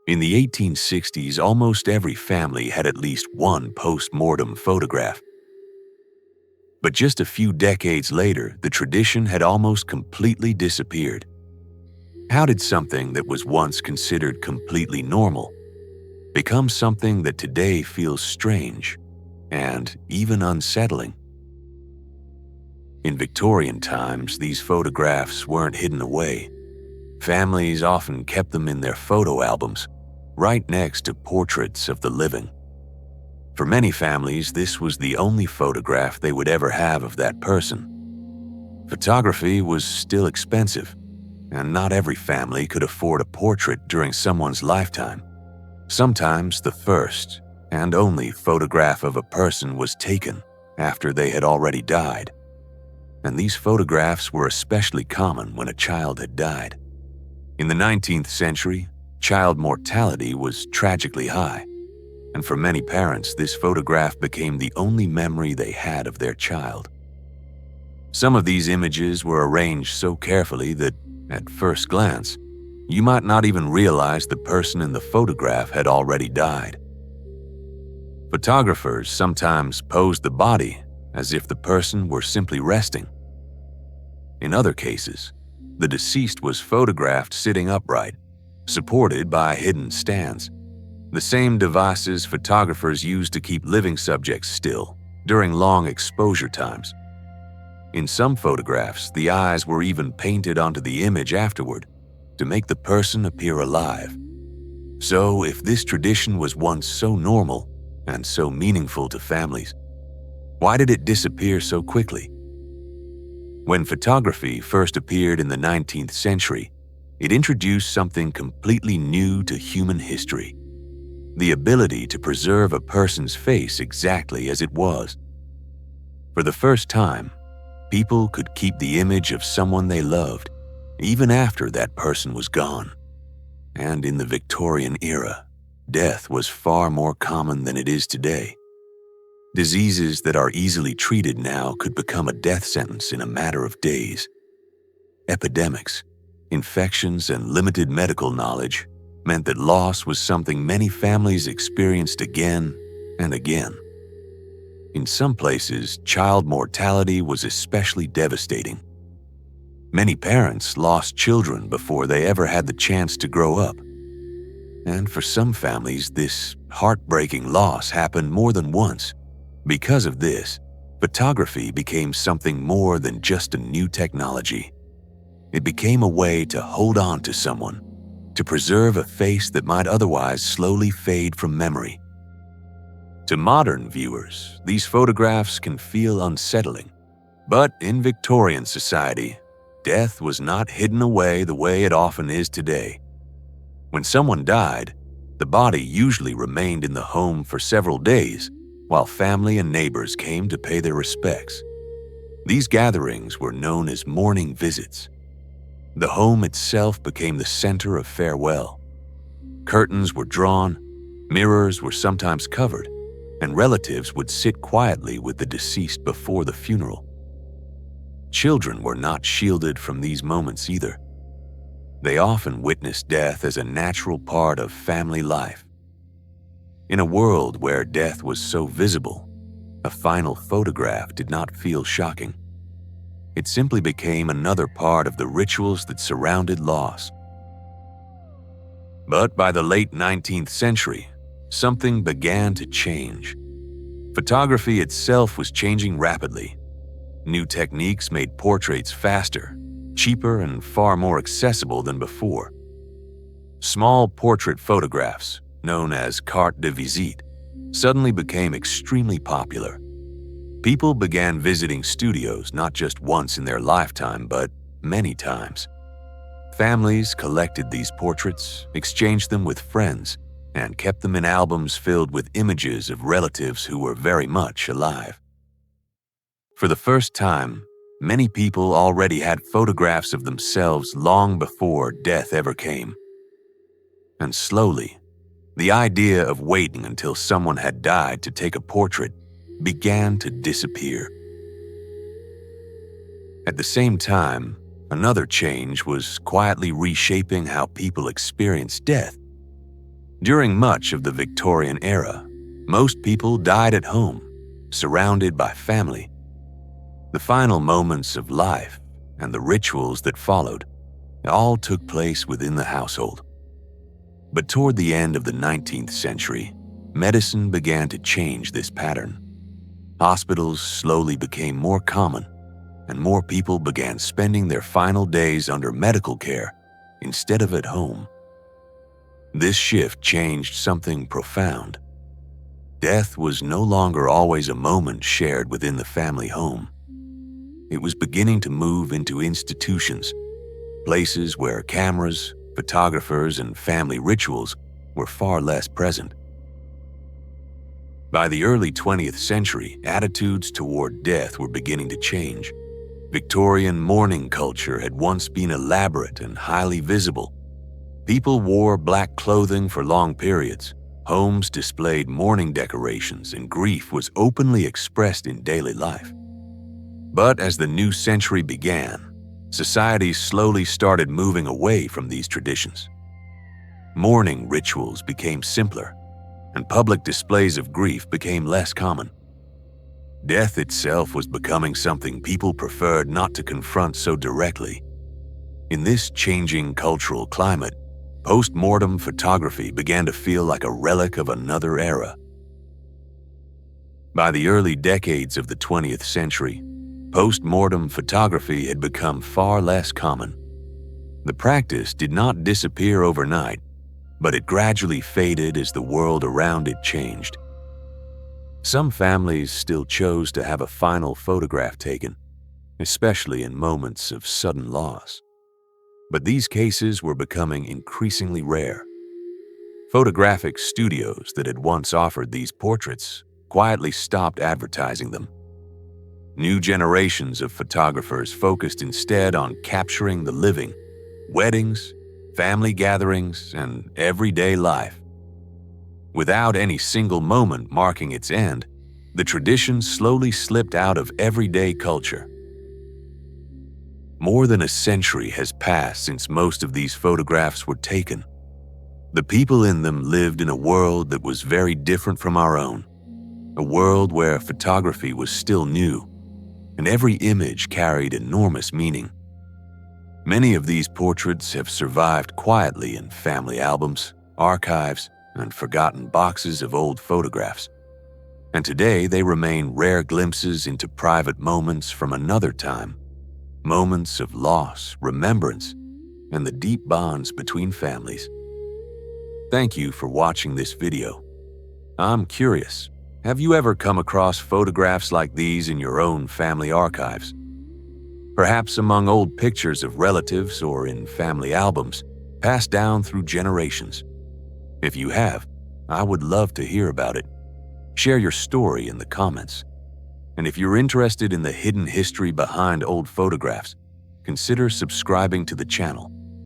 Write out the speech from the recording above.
In the 1860s, almost every family had at least one post-mortem photograph. But just a few decades later, the tradition had almost completely disappeared. How did something that was once considered completely normal become something that today feels strange and even unsettling? In Victorian times, these photographs weren't hidden away. Families often kept them in their photo albums, right next to portraits of the living. For many families, this was the only photograph they would ever have of that person. Photography was still expensive, and not every family could afford a portrait during someone's lifetime. Sometimes the first and only photograph of a person was taken after they had already died. And these photographs were especially common when a child had died. In the 19th century, child mortality was tragically high, and for many parents, this photograph became the only memory they had of their child. Some of these images were arranged so carefully that, at first glance, you might not even realize the person in the photograph had already died. Photographers sometimes posed the body as if the person were simply resting. In other cases, the deceased was photographed sitting upright, supported by hidden stands, the same devices photographers use to keep living subjects still during long exposure times. In some photographs, the eyes were even painted onto the image afterward to make the person appear alive. So, if this tradition was once so normal and so meaningful to families, why did it disappear so quickly? When photography first appeared in the 19th century, it introduced something completely new to human history: the ability to preserve a person's face exactly as it was. For the first time, people could keep the image of someone they loved, even after that person was gone. And in the Victorian era, death was far more common than it is today. Diseases that are easily treated now could become a death sentence in a matter of days. Epidemics, infections, and limited medical knowledge meant that loss was something many families experienced again and again. In some places, child mortality was especially devastating. Many parents lost children before they ever had the chance to grow up. And for some families, this heartbreaking loss happened more than once. Because of this, photography became something more than just a new technology. It became a way to hold on to someone, to preserve a face that might otherwise slowly fade from memory. To modern viewers, these photographs can feel unsettling, but in Victorian society, death was not hidden away the way it often is today. When someone died, the body usually remained in the home for several days, while family and neighbors came to pay their respects. These gatherings were known as mourning visits. The home itself became the center of farewell. Curtains were drawn, mirrors were sometimes covered, and relatives would sit quietly with the deceased before the funeral. Children were not shielded from these moments either. They often witnessed death as a natural part of family life. In a world where death was so visible, a final photograph did not feel shocking. It simply became another part of the rituals that surrounded loss. But by the late 19th century, something began to change. Photography itself was changing rapidly. New techniques made portraits faster, cheaper, and far more accessible than before. Small portrait photographs, known as carte de visite, suddenly became extremely popular. People began visiting studios not just once in their lifetime, but many times. Families collected these portraits, exchanged them with friends, and kept them in albums filled with images of relatives who were very much alive. For the first time, many people already had photographs of themselves long before death ever came. And slowly, the idea of waiting until someone had died to take a portrait began to disappear. At the same time, another change was quietly reshaping how people experienced death. During much of the Victorian era, most people died at home, surrounded by family. The final moments of life and the rituals that followed all took place within the household. But toward the end of the 19th century, medicine began to change this pattern. Hospitals slowly became more common, and more people began spending their final days under medical care instead of at home. This shift changed something profound. Death was no longer always a moment shared within the family home. It was beginning to move into institutions, places where cameras, photographers, and family rituals were far less present. By the early 20th century, attitudes toward death were beginning to change. Victorian mourning culture had once been elaborate and highly visible. People wore black clothing for long periods. Homes displayed mourning decorations, and grief was openly expressed in daily life. But as the new century began, society slowly started moving away from these traditions. Mourning rituals became simpler, and public displays of grief became less common. Death itself was becoming something people preferred not to confront so directly. In this changing cultural climate, post-mortem photography began to feel like a relic of another era. By the early decades of the 20th century, post-mortem photography had become far less common. The practice did not disappear overnight, but it gradually faded as the world around it changed. Some families still chose to have a final photograph taken, especially in moments of sudden loss. But these cases were becoming increasingly rare. Photographic studios that had once offered these portraits quietly stopped advertising them. New generations of photographers focused instead on capturing the living, weddings, family gatherings, and everyday life. Without any single moment marking its end, the tradition slowly slipped out of everyday culture. More than a century has passed since most of these photographs were taken. The people in them lived in a world that was very different from our own, a world where photography was still new, and every image carried enormous meaning. Many of these portraits have survived quietly in family albums, archives, and forgotten boxes of old photographs. And today they remain rare glimpses into private moments from another time, moments of loss, remembrance, and the deep bonds between families. Thank you for watching this video. I'm curious, have you ever come across photographs like these in your own family archives? Perhaps among old pictures of relatives or in family albums passed down through generations. If you have, I would love to hear about it. Share your story in the comments. And if you're interested in the hidden history behind old photographs, consider subscribing to the channel.